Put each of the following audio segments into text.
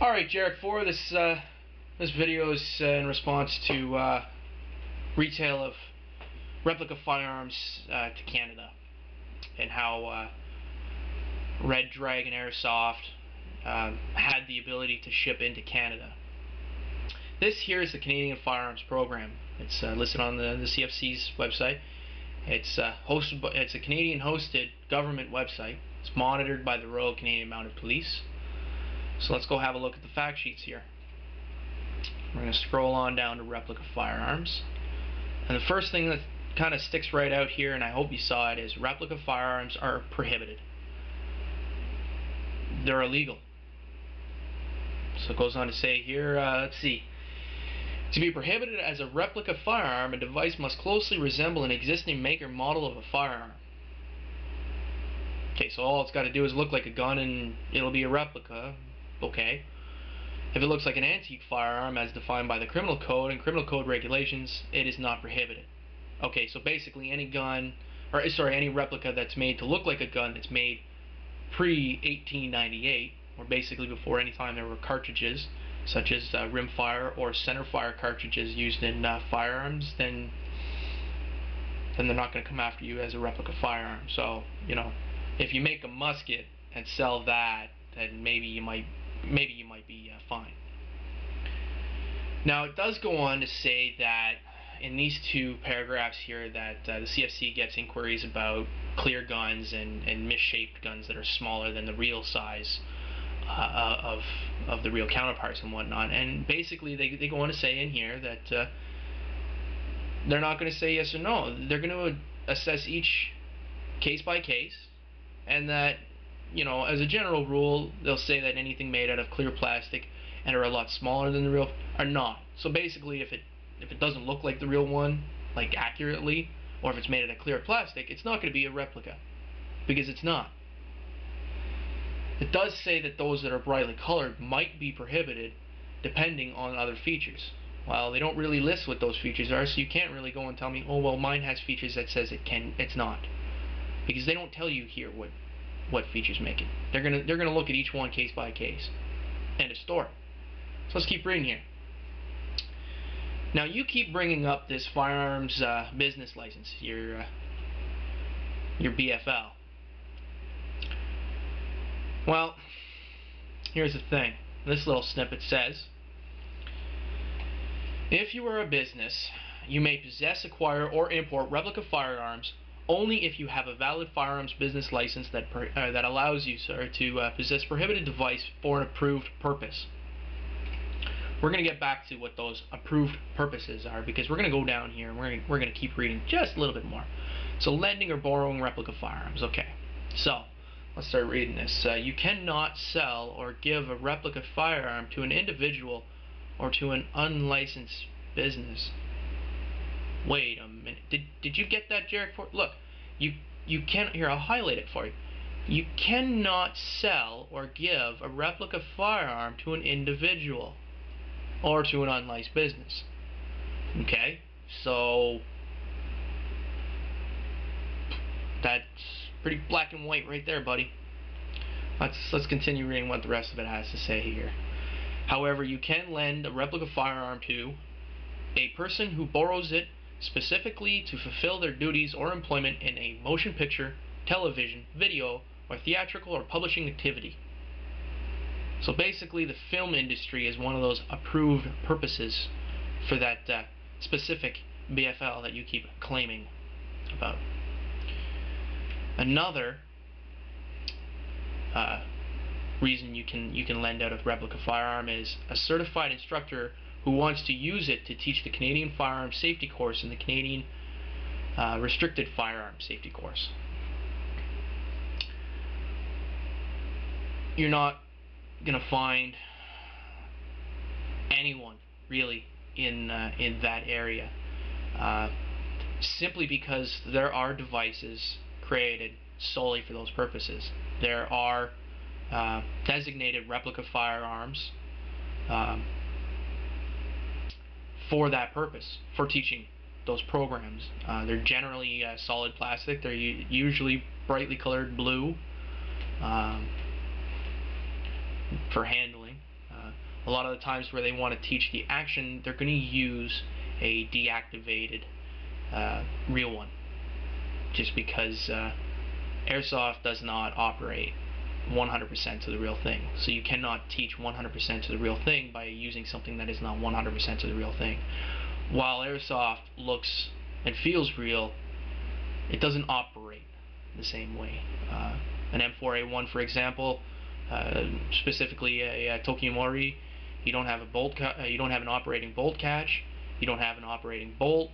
Alright, Jarek4, this video is in response to retail of replica firearms to Canada, and how Red Dragon Airsoft had the ability to ship into Canada. This here is the Canadian Firearms Program. It's listed on the CFC's website. It's a Canadian-hosted government website. It's monitored by the Royal Canadian Mounted Police. So let's go have a look at the fact sheets here. We're going to scroll on down to replica firearms. And the first thing that kind of sticks right out here, and I hope you saw it, is replica firearms are prohibited. They're illegal. So it goes on to say here, let's see. To be prohibited as a replica firearm, a device must closely resemble an existing make or model of a firearm. Okay, so all it's got to do is look like a gun and it'll be a replica. Okay. If it looks like an antique firearm as defined by the criminal code and criminal code regulations, it is not prohibited. Okay, so basically any gun, or sorry, any replica that's made to look like a gun that's made pre-1898, or basically before any time there were cartridges, such as rimfire or centerfire cartridges used in firearms, then they're not going to come after you as a replica firearm. So, you know, if you make a musket and sell that, then maybe you might be fine. Now it does go on to say that in these two paragraphs here that the CFC gets inquiries about clear guns and misshaped guns that are smaller than the real size of the real counterparts and whatnot. And basically they go on to say in here that they're not going to say yes or no. They're going to assess each case by case, and that, you know, as a general rule, they'll say that anything made out of clear plastic and are a lot smaller than the real are not. So basically, if it doesn't look like the real one, like accurately, or if it's made out of clear plastic, it's not going to be a replica, because it's not. It does say that those that are brightly colored might be prohibited, depending on other features. Well, they don't really list what those features are, so you can't really go and tell me, oh well, mine has features that says it's not, because they don't tell you here what features make it. They're gonna look at each one case by case. End of story. So let's keep reading here. Now you keep bringing up this firearms business license, your BFL. Well, here's the thing. This little snippet says, if you are a business, you may possess, acquire, or import replica firearms only if you have a valid firearms business license that allows you, sir, to possess prohibited device for an approved purpose. We're going to get back to what those approved purposes are, because we're going to go down here and we're going to keep reading just a little bit more. So lending or borrowing replica firearms. Okay, so let's start reading this. You cannot sell or give a replica firearm to an individual or to an unlicensed business. Wait a minute. Did you get that, Jarek4? Look, you can't. Here, I'll highlight it for you. You cannot sell or give a replica firearm to an individual or to an unlicensed business. Okay, so that's pretty black and white right there, buddy. Let's continue reading what the rest of it has to say here. However, you can lend a replica firearm to a person who borrows it specifically to fulfill their duties or employment in a motion picture, television, video, or theatrical or publishing activity. So basically the film industry is one of those approved purposes for that specific BFL that you keep claiming about. Another reason you can lend out a replica firearm is a certified instructor who wants to use it to teach the Canadian Firearm Safety Course and the Canadian Restricted Firearm Safety Course. You're not going to find anyone really in that area, simply because there are devices created solely for those purposes. There are designated replica firearms for that purpose, for teaching those programs. They're generally solid plastic. They're usually brightly colored blue for handling. A lot of the times where they want to teach the action, they're going to use a deactivated real one, just because airsoft does not operate 100% to the real thing. So you cannot teach 100% to the real thing by using something that is not 100% to the real thing. While airsoft looks and feels real, it doesn't operate the same way. An M4A1, for example, specifically a Tokimori, you don't have an operating bolt catch, you don't have an operating bolt,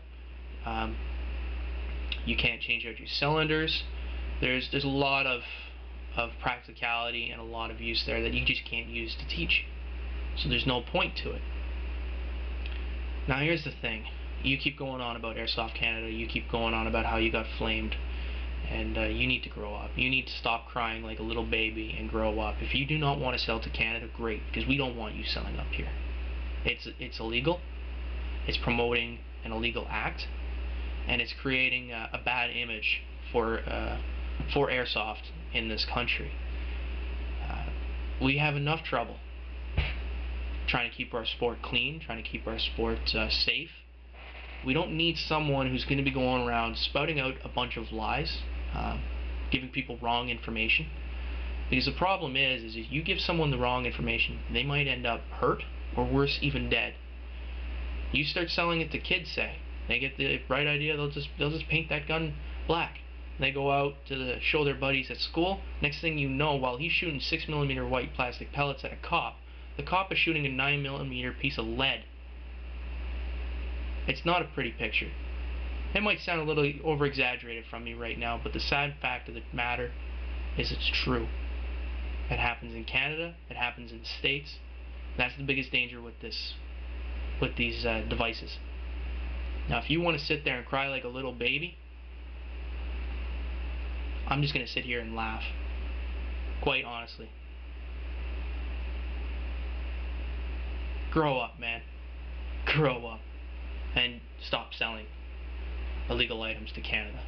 you can't change out your cylinders. There's a lot of practicality and a lot of use there that you just can't use to teach. So there's no point to it. Now here's the thing. You keep going on about Airsoft Canada, you keep going on about how you got flamed, and you need to grow up. You need to stop crying like a little baby and grow up. If you do not want to sell to Canada, great, because we don't want you selling up here. It's illegal, it's promoting an illegal act, and it's creating a bad image for airsoft in this country. We have enough trouble trying to keep our sport clean, trying to keep our sport safe. We don't need someone who's going to be going around spouting out a bunch of lies, giving people wrong information. Because the problem is if you give someone the wrong information, they might end up hurt, or worse, even dead. You start selling it to kids, say. They get the bright idea, they'll just paint that gun black. They go out to show their buddies at school. Next thing you know, while he's shooting 6mm white plastic pellets at a cop, the cop is shooting a 9mm piece of lead. It's not a pretty picture. It might sound a little over-exaggerated from me right now, but the sad fact of the matter is it's true. It happens in Canada, it happens in the States. That's the biggest danger with these devices. Now, if you want to sit there and cry like a little baby, I'm just going to sit here and laugh. Quite honestly. Grow up, man. Grow up. And stop selling illegal items to Canada.